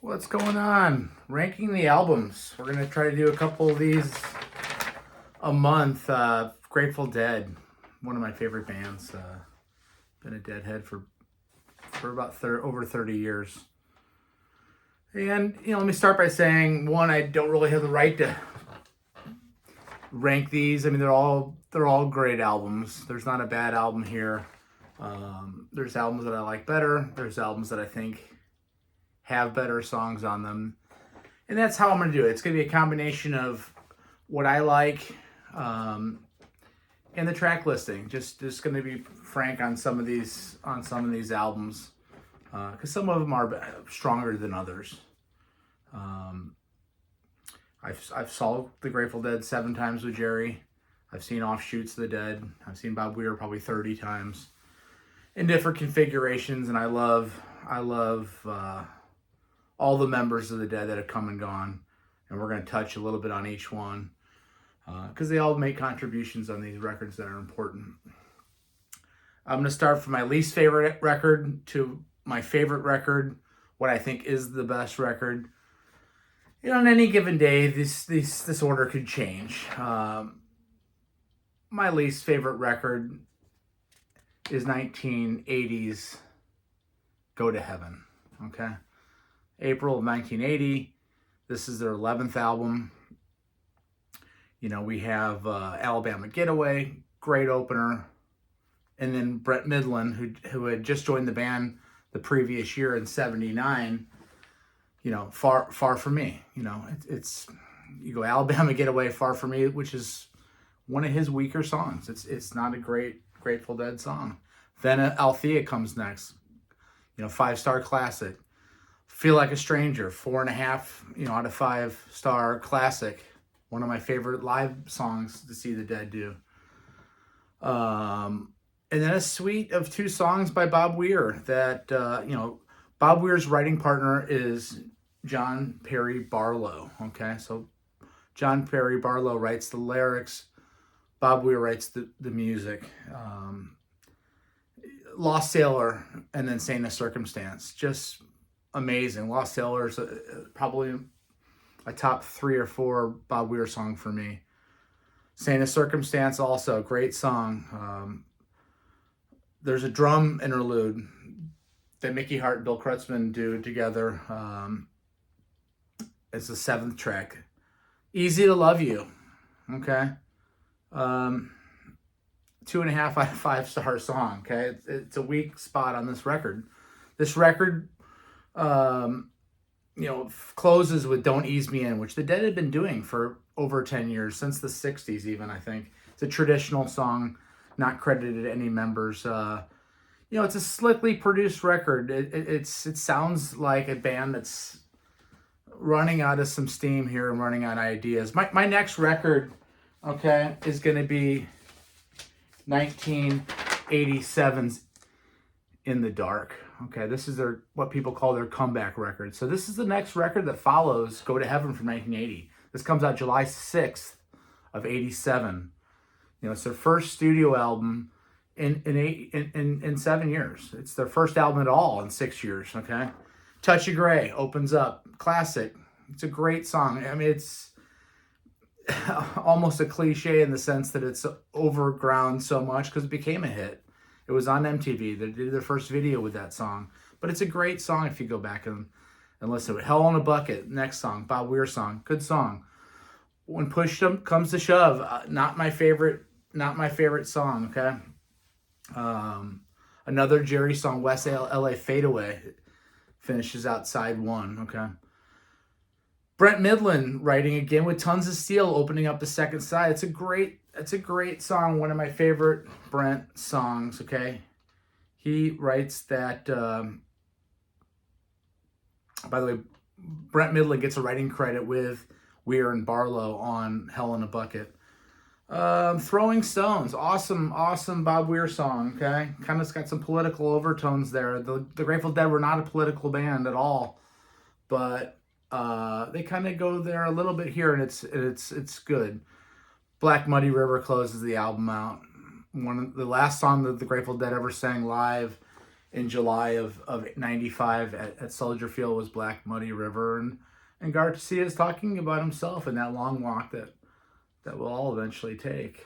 What's going on? Ranking the albums. We're gonna try to do a couple of these a month. Grateful Dead, one of my favorite bands. Been a Deadhead for about over 30 years. And let me start by saying, one, I don't really have the right to rank these. I mean, they're all great albums. There's not a bad album here. There's albums that I like better. There's albums that I think have better songs on them, and that's how I'm going to do it. It's going to be a combination of what I like and the track listing. Just going to be frank on some of these albums because some of them are stronger than others. I've saw the Grateful Dead 7 times with Jerry. I've seen Offshoots of the Dead. I've seen Bob Weir probably 30 times in different configurations, and I love all the members of the Dead that have come and gone, and we're going to touch a little bit on each one because they all make contributions on these records that are important. I'm going to start from my least favorite record to my favorite record, what I think is the best record. On any given day, this order could change. My least favorite record is 1980's Go to Heaven, okay? April of 1980. This is their 11th album. We have Alabama Getaway, great opener. And then Brett Midland, who had just joined the band the previous year in 79, Far From Me. It's you go Alabama Getaway, Far From Me, which is one of his weaker songs. It's not a great Grateful Dead song. Then Althea comes next. 5-star classic. Feel Like a Stranger, 4.5, out of 5-star classic. One of my favorite live songs to see the Dead do. And then a suite of 2 songs by Bob Weir that, Bob Weir's writing partner is John Perry Barlow. Okay, so John Perry Barlow writes the lyrics. Bob Weir writes the music. Lost Sailor and then Saint of Circumstance. Just amazing. Lost Sailor is probably a top 3 or 4 Bob Weir song for me. Saint of Circumstance also, great song. There's a drum interlude that Mickey Hart and Bill Kreutzmann do together. It's the 7th track. Easy to Love You. Okay. 2.5 out of 5-star song. Okay. It's a weak spot on this record. This record, closes with Don't Ease Me In, which the Dead had been doing for over 10 years, since the 60s even, I think. It's a traditional song, not credited to any members. It's a slickly produced record. It sounds like a band that's running out of some steam here and running out of ideas. My next record, okay, is going to be 1987's In the Dark. Okay, this is what people call their comeback record. So this is the next record that follows Go to Heaven from 1980. This comes out July 6th of 87. It's their first studio album in 7 years. It's their first album at all in 6 years, okay? Touch of Grey opens up. Classic. It's a great song. I mean, it's almost a cliche in the sense that it's overground so much because it became a hit. It was on MTV. They did their first video with that song. But it's a great song if you go back and listen to it. Hell in a Bucket, next song. Bob Weir song. Good song. When push comes to shove, not my favorite song, okay? Another Jerry song, West LA Fadeaway, finishes out side 1, okay? Brent Midland writing again with Tons of Steel, opening up the second side. It's a great song, one of my favorite Brent songs, okay? He writes that, by the way, Brent Midland gets a writing credit with Weir and Barlow on Hell in a Bucket. Throwing Stones, awesome Bob Weir song, okay? Kind of got some political overtones there. The Grateful Dead were not a political band at all, but they kind of go there a little bit here, and it's good. Black Muddy River closes the album out. The last song that the Grateful Dead ever sang live in July of 95 at Soldier Field was Black Muddy River. And Garcia is talking about himself and that long walk that we'll all eventually take.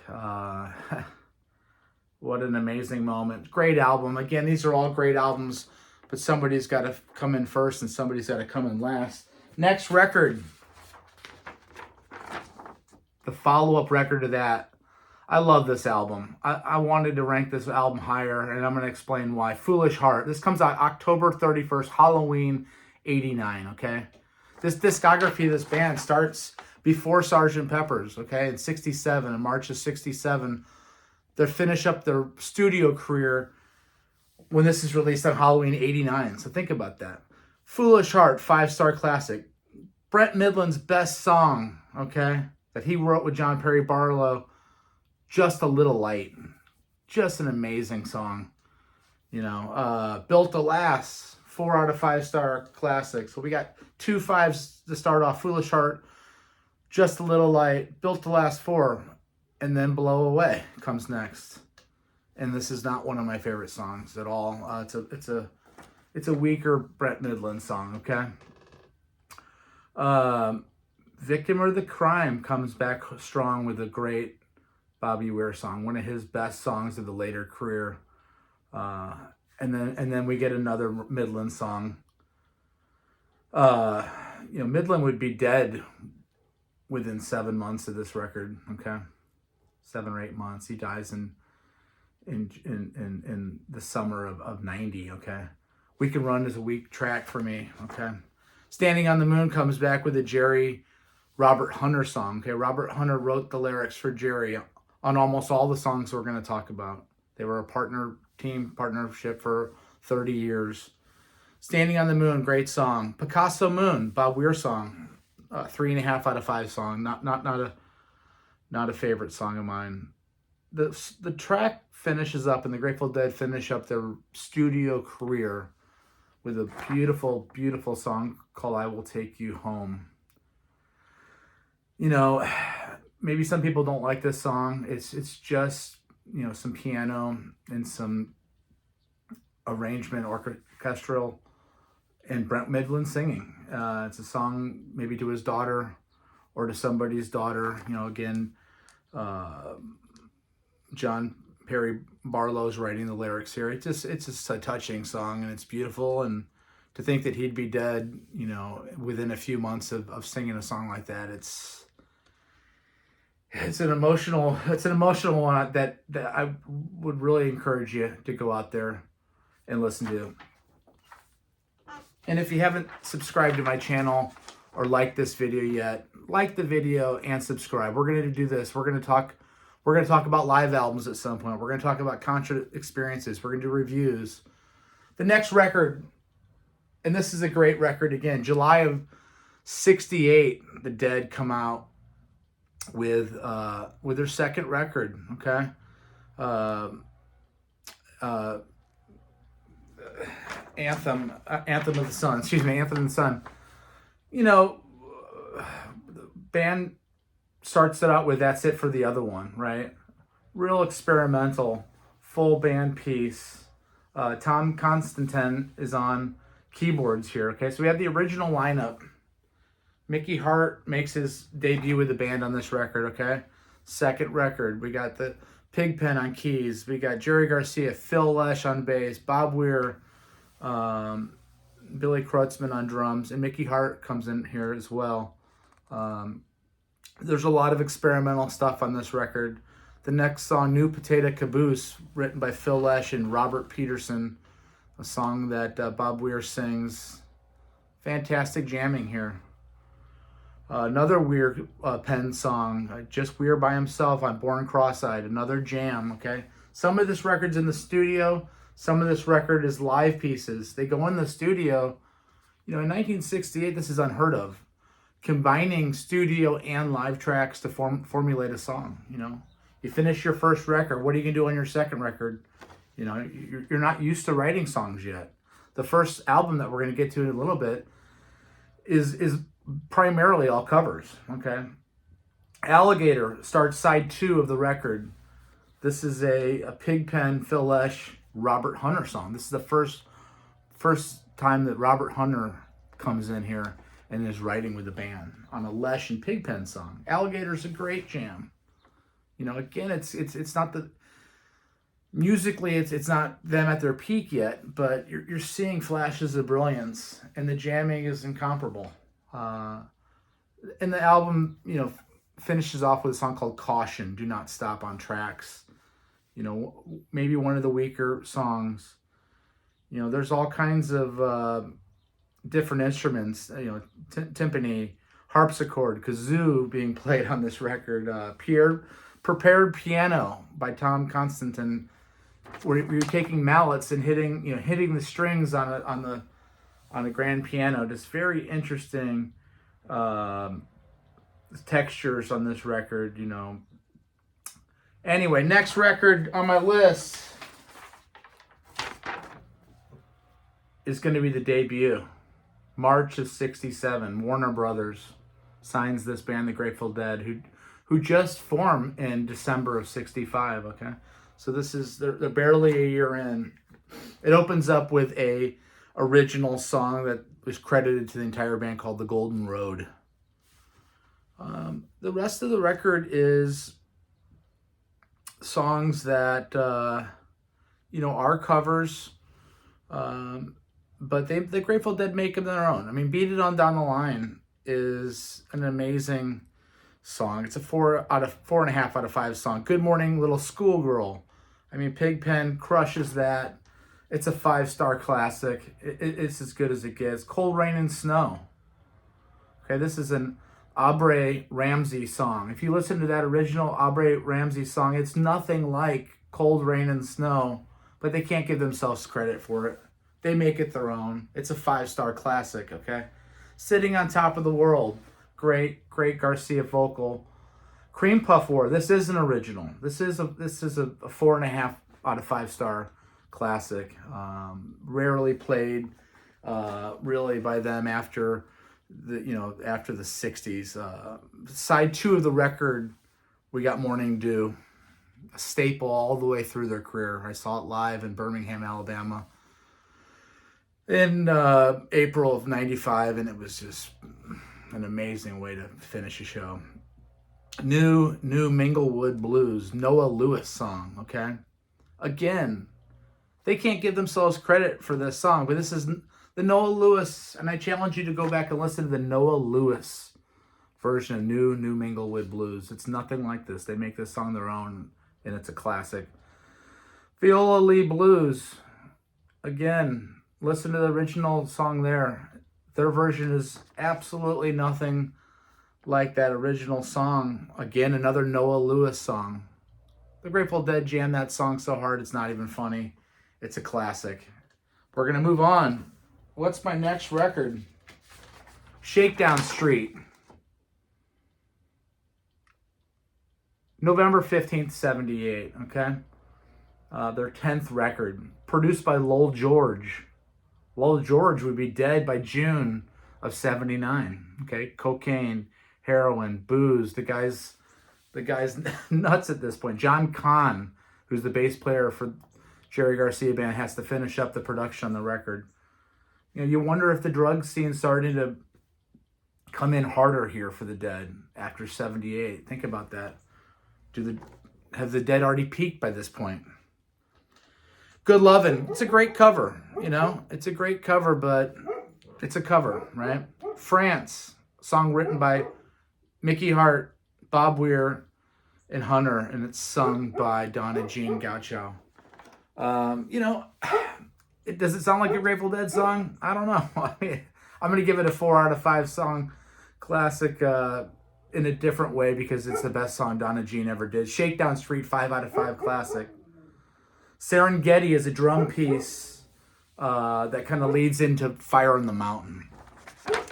What an amazing moment. Great album. Again, these are all great albums, but somebody's got to come in first and somebody's got to come in last. Next record, the follow-up record to that. I love this album. I wanted to rank this album higher, and I'm going to explain why. Foolish Heart. This comes out October 31st, Halloween, 89, okay? This discography of this band starts before Sgt. Pepper's, okay, in 67, in March of 67. They finish up their studio career when this is released on Halloween, 89. So think about that. Foolish Heart, 5-star classic. Brent Midland's best song, okay, that he wrote with John Perry Barlow, Just a Little Light. Just an amazing song. You know, Built to Last, 4 out of 5-star classics. So we got 2 5s to start off. Foolish Heart, Just a Little Light, Built to Last 4, and then Blow Away comes next. And this is not one of my favorite songs at all. It's a weaker Brent Midland song, okay? Victim of the Crime comes back strong with a great Bobby Weir song, one of his best songs of the later career. And then we get another Midland song. You know, Midland would be dead within 7 months of this record, okay? 7 or 8 months. He dies in the summer of 90, okay? We Can Run is a weak track for me, okay? Standing on the Moon comes back with a Jerry Robert Hunter song, okay? Robert Hunter wrote the lyrics for Jerry on almost all the songs we're going to talk about. They were a partnership for 30 years. Standing on the Moon, great song. Picasso Moon, Bob Weir song, 3.5 out of 5 song. Not a favorite song of mine. The track finishes up, and the Grateful Dead finish up their studio career with a beautiful, beautiful song called I Will Take You Home. You know, maybe some people don't like this song. It's just, you know, some piano and some arrangement, orchestral, and Brent Midland singing. It's a song maybe to his daughter or to somebody's daughter. You know, again, John Perry Barlow's writing the lyrics here. It's just a touching song, and it's beautiful. And to think that he'd be dead, you know, within a few months of singing a song like that, it's an emotional one that I would really encourage you to go out there and listen to. And if you haven't subscribed to my channel or liked this video yet, like the video and subscribe. We're going to do this. We're going to talk about live albums at some point. We're going to talk about concert experiences. We're going to do reviews. The next record, and this is a great record again, July of 68, the Dead come out with their second record, okay? Anthem of the Sun. Anthem of the Sun. You know, the band starts it out with That's It for the Other One, right? Real experimental, full band piece. Tom Constantin is on keyboards here, okay? So we have the original lineup. Mickey Hart makes his debut with the band on this record, okay? Second record, we got the Pigpen on keys. We got Jerry Garcia, Phil Lesh on bass, Bob Weir, Billy Kreutzmann on drums, and Mickey Hart comes in here as well. There's a lot of experimental stuff on this record. The next song, New Potato Caboose, written by Phil Lesh and Robert Peterson, a song that Bob Weir sings. Fantastic jamming here. Another Weir pen song, Just Weir by himself on Born Cross-Eyed, another jam, okay? Some of this record's in the studio, some of this record is live pieces. They go in the studio, you know, in 1968, this is unheard of, combining studio and live tracks to formulate a song, you know? You finish your first record, what are you going to do on your second record? You know, you're not used to writing songs yet. The first album that we're going to get to in a little bit is primarily all covers, okay? Alligator starts side 2 of the record. This is a Pigpen, Phil Lesh Robert Hunter song. This is the first time that Robert Hunter comes in here and is writing with the band on a Lesh and Pigpen song. Alligator's a great jam. You know, again, it's not the musically it's not them at their peak yet, but you're seeing flashes of brilliance, and the jamming is incomparable. And the album, you know, finishes off with a song called Caution, Do Not Stop on Tracks. You know, maybe one of the weaker songs. You know, there's all kinds of different instruments, you know, timpani, harpsichord, kazoo being played on this record. Prepared piano by Tom Constantin, where you're taking mallets and hitting the strings on a grand piano. Just very interesting textures on this record, you know. Anyway, next record on my list is going to be the debut. March of '67. Warner Brothers signs this band, the Grateful Dead, who just formed in December of '65. Okay, so they're barely a year in. It opens up with a original song that was credited to the entire band called "The Golden Road." The rest of the record is songs that you know, are covers, but the Grateful Dead make them their own. I mean, "Beat It On Down the Line" is an amazing song. It's a 4.5 out of 5 song. "Good Morning Little Schoolgirl," I mean, Pigpen crushes that. It's a 5-star classic. It's as good as it gets. "Cold Rain and Snow." Okay, this is an Aubrey Ramsey song. If you listen to that original Aubrey Ramsey song, it's nothing like "Cold Rain and Snow," but they can't give themselves credit for it. They make it their own. It's a 5-star classic, okay? "Sitting on Top of the World," great Garcia vocal. "Cream Puff War," this is an original. This is a 4.5 out of 5-star classic. Rarely played really by them after the 60s. Side 2 of the record, we got "Morning Dew," a staple all the way through their career. I saw it live in Birmingham, Alabama in April of '95, and it was just an amazing way to finish a show. New Minglewood Blues, Noah Lewis song, okay? Again, they can't give themselves credit for this song, but this is the Noah Lewis, and I challenge you to go back and listen to the Noah Lewis version of New Minglewood Blues. It's nothing like this. They make this song their own, and it's a classic. Viola Lee Blues, again, listen to the original song there. Their version is absolutely nothing like that original song. Again, another Noah Lewis song. The Grateful Dead jam that song so hard it's not even funny. It's a classic. We're going to move on. What's my next record? Shakedown Street. November 15th, '78, okay? Their 10th record. Produced by Lowell George. Lowell George would be dead by June of '79, okay? Cocaine, heroin, booze. The guy's nuts at this point. John Kahn, who's the bass player for Jerry Garcia Band, has to finish up the production on the record. You know, you wonder if the drug scene's starting to come in harder here for the Dead after '78. Think about that. Have the Dead already peaked by this point? Good Lovin'. It's a great cover, you know? It's a great cover, but it's a cover, right? France, song written by Mickey Hart, Bob Weir, and Hunter, and it's sung by Donna Jean Gaucho. You know, does it sound like a Grateful Dead song? I don't know. I mean, I'm going to give it a 4 out of 5 song classic in a different way because it's the best song Donna Jean ever did. Shakedown Street, 5 out of 5 classic. Serengeti is a drum piece that kind of leads into Fire in the Mountain.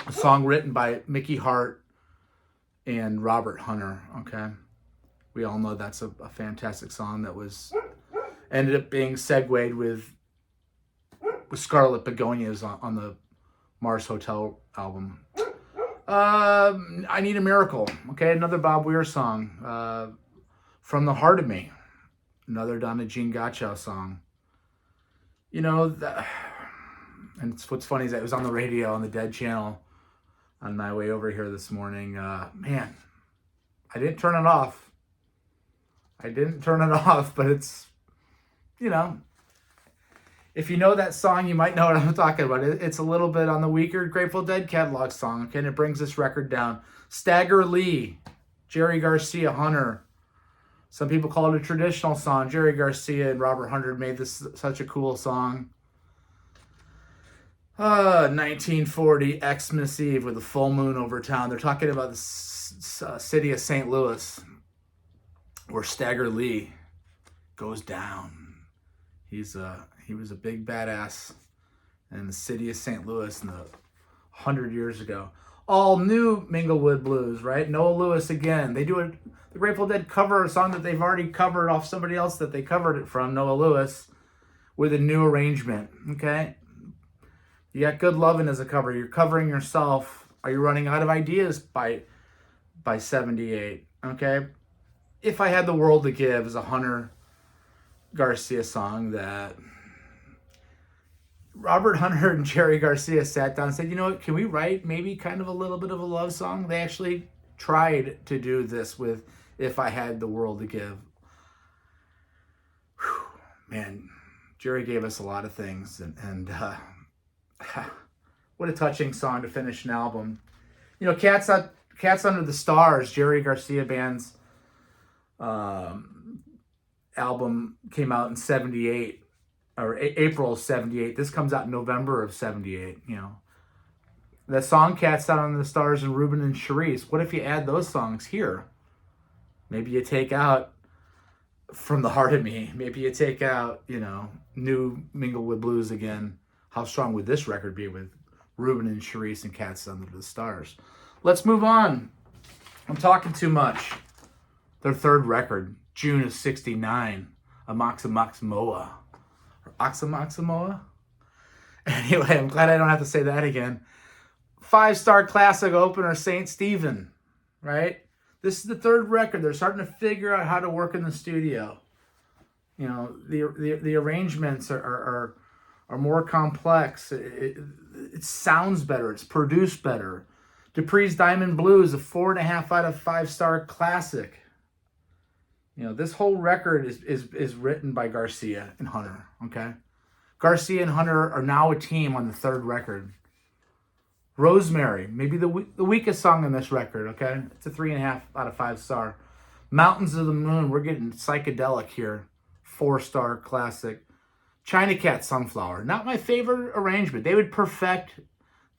A song written by Mickey Hart and Robert Hunter, okay? We all know that's a fantastic song that ended up being segued with Scarlet Begonias on the Mars Hotel album. I Need a Miracle, okay? Another Bob Weir song. From the Heart of Me, another Donna Jean Gaucho song. You know, and what's funny is that it was on the radio on the Dead channel on my way over here this morning. Man, I didn't turn it off. But it's, you know, if you know that song, you might know what I'm talking about. It's a little bit on the weaker Grateful Dead catalog song, okay, and it brings this record down. Stagger Lee, Jerry Garcia, Hunter. Some people call it a traditional song. Jerry Garcia and Robert Hunter made this such a cool song. 1940, Xmas Eve with a full moon over town. They're talking about the city of St. Louis, where Stagger Lee goes down. He was a big badass in the city of St. Louis 100 years ago. All new Minglewood Blues, right? Noah Lewis again. They do it. The Grateful Dead cover a song that they've already covered off somebody else that they covered it from, Noah Lewis, with a new arrangement. Okay, you got Good Lovin' as a cover. You're covering yourself. Are you running out of ideas by 78? Okay, If I Had the World to Give is a Hunter Garcia song that Robert Hunter and Jerry Garcia sat down and said, you know what, can we write maybe kind of a little bit of a love song? They actually tried to do this with If I Had the World to Give. Whew, man, Jerry gave us a lot of things, and what a touching song to finish an album. You know, Cats Under the Stars, Jerry Garcia Band's album came out in 78. Or April of 78. This comes out in November of 78, you know. The song Cats Out Under the Stars and Ruben and Cherise. What if you add those songs here? Maybe you take out From the Heart of Me. Maybe you take out, you know, New Minglewood Blues again. How strong would this record be with Ruben and Cherise and Cats Under the Stars? Let's move on. I'm talking too much. Their third record, June of 69, Amoximoa. Oxamoxamoa? Anyway, I'm glad I don't have to say that again. 5-star classic opener, St. Stephen, right? This is the third record. They're starting to figure out how to work in the studio. You know, the arrangements are more complex. It sounds better. It's produced better. Dupree's Diamond Blues, a 4.5 out of 5-star classic. You know, this whole record is written by Garcia and Hunter, okay? Garcia and Hunter are now a team on the third record. Rosemary, maybe the weakest song on this record, okay? It's a 3.5 out of 5-star. Mountains of the Moon, we're getting psychedelic here. 4-star classic. China Cat Sunflower, not my favorite arrangement. They would perfect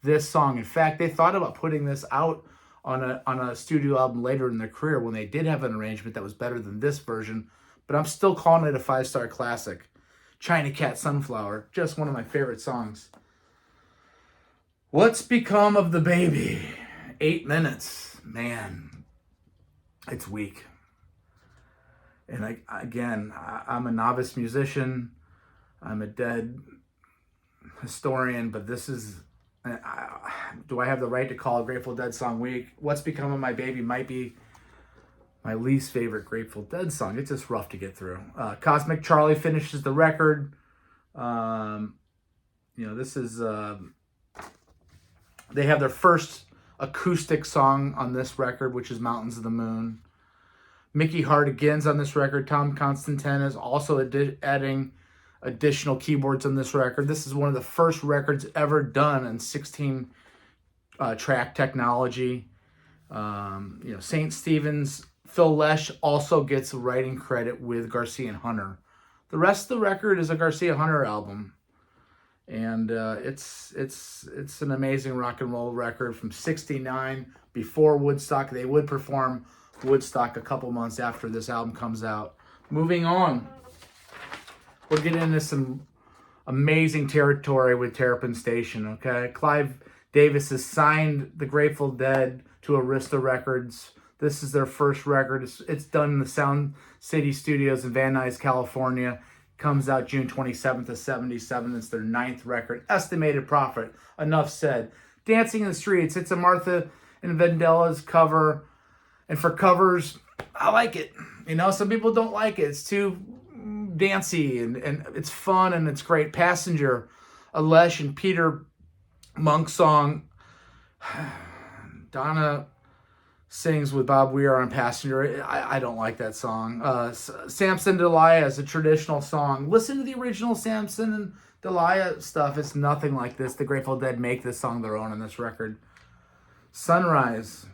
this song. In fact, they thought about putting this out on a studio album later in their career when they did have an arrangement that was better than this version, but I'm still calling it a 5-star classic. China Cat Sunflower, just one of my favorite songs. What's Become of the Baby? 8 minutes. Man, it's weak. And I'm a novice musician. I'm a Dead historian, but this is... do I have the right to call a Grateful Dead song weak? What's Become of My Baby might be my least favorite Grateful Dead song. It's just rough to get through. Cosmic Charlie finishes the record. You know, this is... they have their first acoustic song on this record, which is Mountains of the Moon. Mickey Hart again's on this record. Tom Constantine is also adding additional keyboards on this record. This is one of the first records ever done in 16 track technology. You know, St. Stephen's, Phil Lesh also gets writing credit with Garcia and Hunter. The rest of the record is a Garcia Hunter album, and it's an amazing rock and roll record from 69, before Woodstock. They would perform Woodstock a couple months after this album comes out. Moving on. We're getting into some amazing territory with Terrapin Station, okay? Clive Davis has signed the Grateful Dead to Arista Records. This is their first record. It's done in the Sound City Studios in Van Nuys, California. Comes out June 27th of 77. It's their 9th record. Estimated profit. Enough said. Dancing in the Streets. It's a Martha and Vandellas cover. And for covers, I like it. You know, some people don't like it. It's too dancey, and it's fun and it's great. Passenger, a Lesh and Peter Monk song. Donna sings with Bob Weir on Passenger. I don't like that song. Samson Delilah is a traditional song. Listen to the original Samson and Delilah stuff. It's nothing like this. The Grateful Dead make this song their own on this record. Sunrise.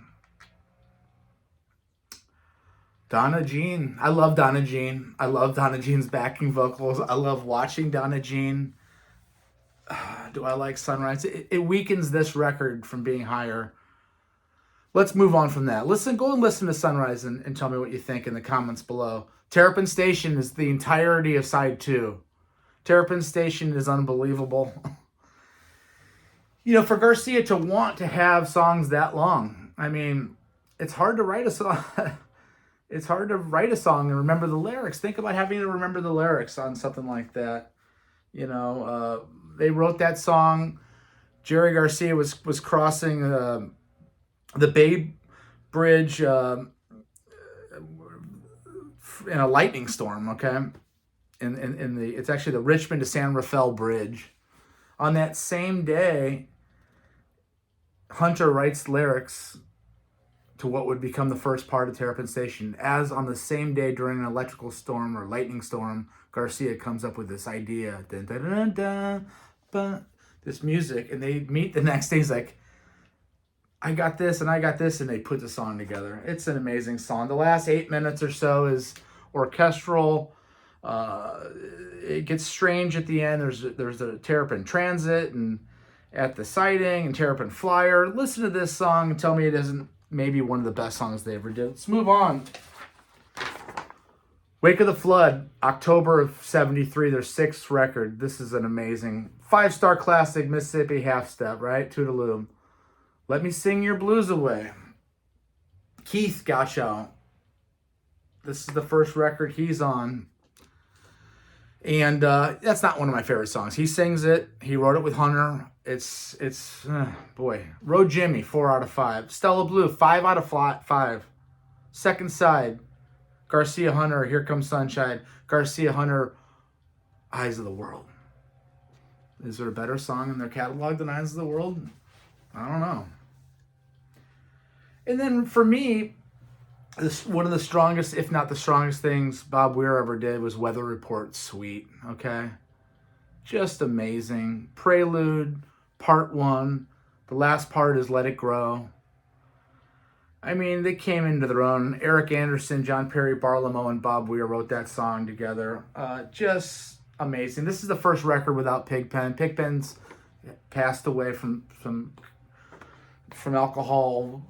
Donna Jean. I love Donna Jean. I love Donna Jean's backing vocals. I love watching Donna Jean. Do I like Sunrise? It weakens this record from being higher. Let's move on from that. Go and listen to Sunrise and tell me what you think in the comments below. Terrapin Station is the entirety of side 2. Terrapin Station is unbelievable. You know, for Garcia to want to have songs that long, I mean, it's hard to write a song. It's hard to write a song and remember the lyrics. Think about having to remember the lyrics on something like that. You know, they wrote that song. Jerry Garcia was crossing the Bay Bridge in a lightning storm. Okay, it's actually the Richmond to San Rafael Bridge. On that same day, Hunter writes lyrics to what would become the first part of Terrapin Station. As on the same day during an electrical storm or lightning storm, Garcia comes up with this idea, dun, dun, dun, dun, dun, this music, and they meet the next day. He's like, I got this and I got this, and they put the song together. It's an amazing song. The last 8 minutes or so is orchestral. It gets strange at the end. There's a Terrapin Transit and at the siding and Terrapin Flyer. Listen to this song and tell me it isn't maybe one of the best songs they ever did. Let's move on. Wake of the Flood, October of 73, their 6th record. This is an amazing 5-star classic, Mississippi Half Step, right? Toodaloo. Let Me Sing Your Blues Away. Keith Gotchow. This is the first record he's on. And that's not one of my favorite songs. He sings it. He wrote it with Hunter. It's boy. Road Jimmy, 4 out of 5. Stella Blue, 5 out of 5. Second side, Garcia Hunter, Here Comes Sunshine. Garcia Hunter, Eyes of the World. Is there a better song in their catalog than Eyes of the World? I don't know. And then for me, one of the strongest, if not the strongest things Bob Weir ever did was Weather Report Suite, okay? Just amazing. Prelude, part 1. The last part is Let It Grow. I mean, they came into their own. Eric Anderson, John Perry Barlow, and Bob Weir wrote that song together. Just amazing. This is the first record without Pigpen. Pigpen's passed away from alcohol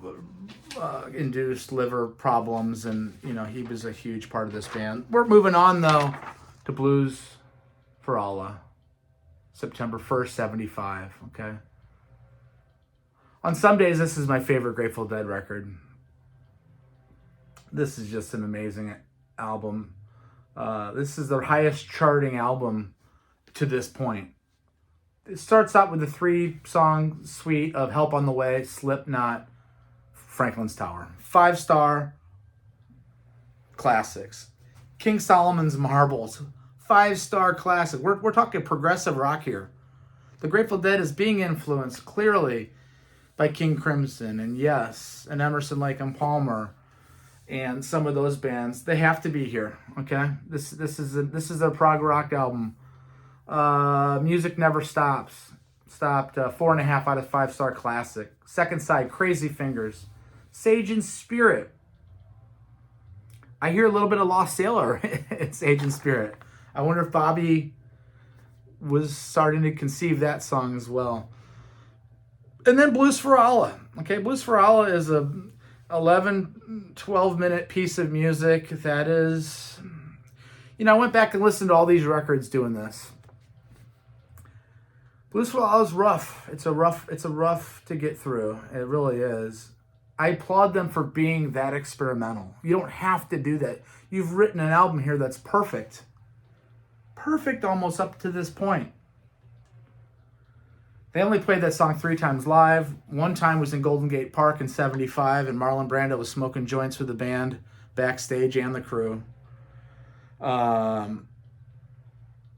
induced liver problems, and you know, he was a huge part of this band. We're moving on though to Blues for Allah, September 1st, 75. Okay, on some days this is my favorite Grateful Dead record. This is just an amazing album. This is their highest charting album to this point. It starts out with a 3-song suite of Help on the Way, Slipknot, Franklin's Tower. 5-star classics. King Solomon's Marbles, 5-star classic. We're talking progressive rock here. The Grateful Dead is being influenced clearly by King Crimson and Yes and Emerson, Lake and Palmer and some of those bands. They have to be here. Okay, this is their prog rock album. Music Never Stopped 4.5 out of 5-star classic. Second side, Crazy Fingers. Sage and Spirit. I hear a little bit of Lost Sailor in Sage and Spirit. I wonder if Bobby was starting to conceive that song as well. And then Blues for Allah. Okay, Blues for Allah is a 12 minute piece of music that is, you know, I went back and listened to all these records doing this. Blues for Allah is rough. It's a rough to get through. It really is. I applaud them for being that experimental. You don't have to do that. You've written an album here that's perfect. Perfect almost up to this point. They only played that song 3 times live. One time was in Golden Gate Park in 75, and Marlon Brando was smoking joints with the band backstage and the crew.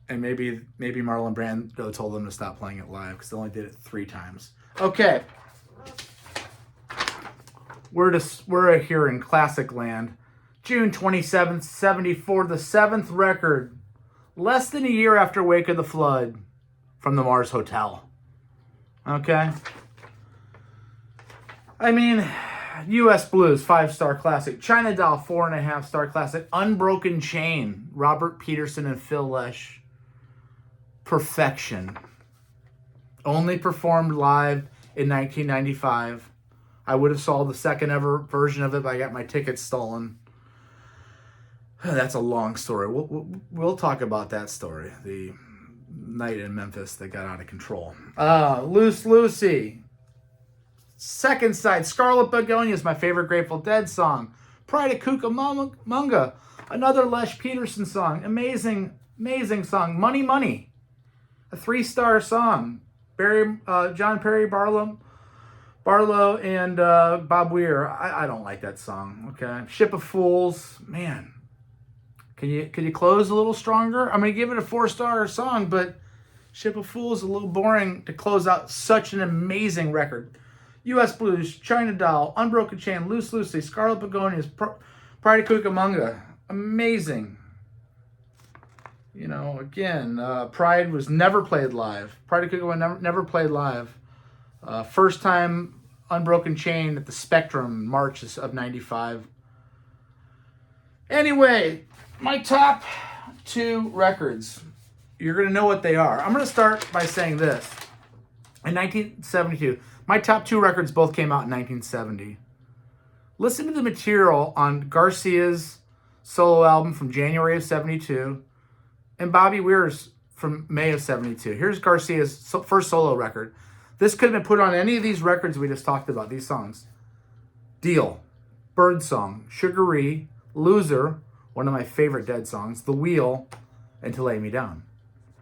And maybe Marlon Brando told them to stop playing it live because they only did it 3 times. Okay. We're here in classic land. June 27th, 74, the 7th record. Less than a year after Wake of the Flood from the Mars Hotel. Okay? I mean, U.S. Blues, 5-star classic. China Doll, 4.5-star classic. Unbroken Chain, Robert Peterson and Phil Lesh. Perfection. Only performed live in 1995. I would have saw the second ever version of it, but I got my tickets stolen. That's a long story. We'll talk about that story. The night in Memphis that got out of control. Loose Lucy. Second side, Scarlet Begonia is my favorite Grateful Dead song. Pride of Cucamonga, another Lesh Peterson song. Amazing song. Money Money, a 3-star song. John Perry Barlow and Bob Weir. I don't like that song. Okay. Ship of Fools, man. Can you close a little stronger? I'm gonna give it a 4-star song, but Ship of Fools is a little boring to close out such an amazing record. U.S. Blues, China Doll, Unbroken Chain, Loose Lucy, Scarlet Begonias, Pride of Cucamonga. Amazing. You know, again, Pride was never played live. Pride of Cucamonga never played live. First time Unbroken Chain at the Spectrum, March of 95. Anyway, my top 2 records. You're going to know what they are. I'm going to start by saying this. In 1972, my top 2 records both came out in 1970. Listen to the material on Garcia's solo album from January of 72 and Bobby Weir's from May of 72. Here's Garcia's first solo record. This could have been put on any of these records we just talked about, these songs. Deal, Birdsong, Sugaree, Loser, one of my favorite Dead songs, The Wheel, and To Lay Me Down.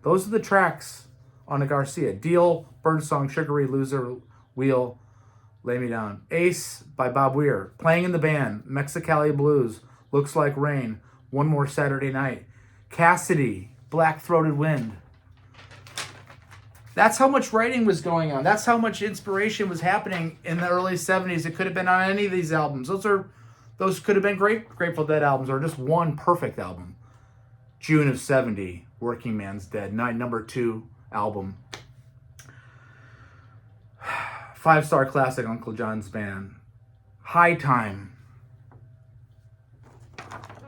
Those are the tracks on a Garcia. Deal, Birdsong, Sugaree, Loser, Wheel, Lay Me Down. Ace by Bob Weir. Playing in the Band, Mexicali Blues, Looks Like Rain, One More Saturday Night. Cassidy, Black Throated Wind. That's how much writing was going on. That's how much inspiration was happening in the early 70s. It could have been on any of these albums. Those could have been great Grateful Dead albums or just one perfect album. June of 70, Working Man's Dead, number 2 album. 5-star classic, Uncle John's Band. High Time.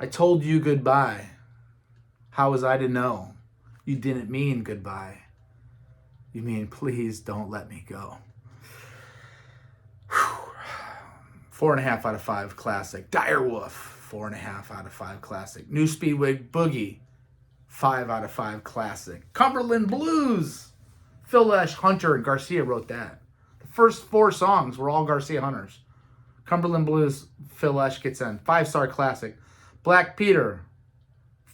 I Told You Goodbye. How was I to know? You didn't mean goodbye. You mean please don't let me go. 4.5 out of 5 classic. Direwolf, 4.5 out of 5 classic. New Speedway Boogie, 5 out of 5 classic. Cumberland Blues. Phil Lesh, Hunter, and Garcia wrote that. The first 4 songs were all Garcia Hunters. Cumberland Blues, Phil Lesh gets in. 5-star classic. Black Peter,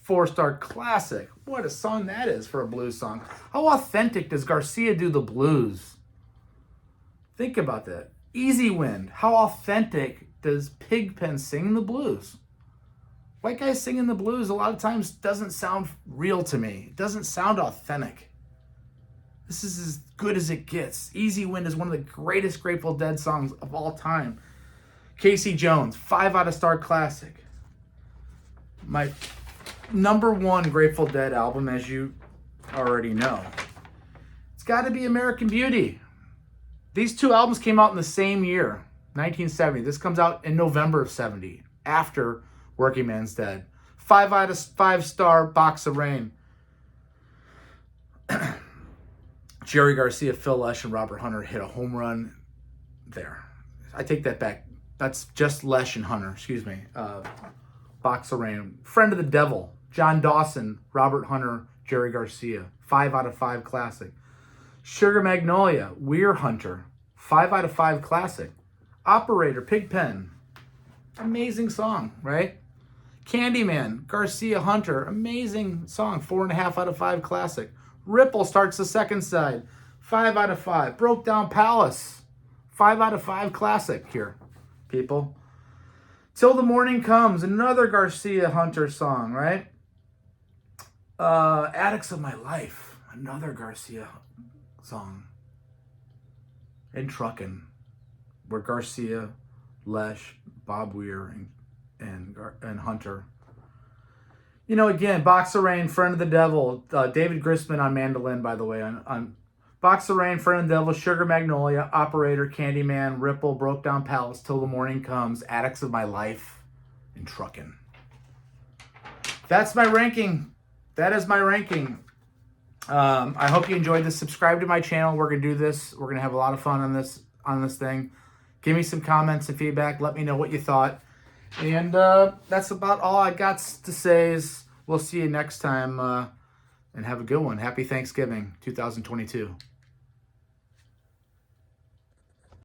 4-star classic. What a song that is for a blues song. How authentic does Garcia do the blues? Think about that. Easy Wind. How authentic does Pigpen sing the blues? White guys singing the blues a lot of times doesn't sound real to me. It doesn't sound authentic. This is as good as it gets. Easy Wind is one of the greatest Grateful Dead songs of all time. Casey Jones, 5 out of star classic. My number 1 Grateful Dead album, as you already know. It's got to be American Beauty. These 2 albums came out in the same year, 1970. This comes out in November of 70, after Working Man's Dead. 5 out of 5-star Box of Rain. Jerry Garcia, Phil Lesh, and Robert Hunter hit a home run there. I take that back. That's just Lesh and Hunter, excuse me. Box of Rain. Friend of the Devil, John Dawson, Robert Hunter, Jerry Garcia. 5 out of 5 classic. Sugar Magnolia, Weir Hunter. 5 out of 5 classic. Operator, Pigpen. Amazing song, right? Candyman, Garcia Hunter. Amazing song. 4.5 out of 5 classic. Ripple starts the second side. 5 out of 5. Broke Down Palace. 5 out of 5 classic here, people. Till the Morning Comes, another Garcia Hunter song, right? Addicts of My Life, another Garcia song. And Truckin', where Garcia, Lesh, Bob Weir, and Hunter. You know, again, Box of Rain, Friend of the Devil, David Grisman on mandolin, by the way, on Box of Rain, Friend of the Devil, Sugar Magnolia, Operator, Candyman, Ripple, Broke Down Palace, Till the Morning Comes, Addicts of My Life, and Truckin'. That's my ranking. That is my ranking. I hope you enjoyed this. Subscribe to my channel. We're going to do this. We're going to have a lot of fun on this thing. Give me some comments and feedback. Let me know what you thought. And that's about all I got to say. Is we'll see you next time. And have a good one. Happy Thanksgiving 2022.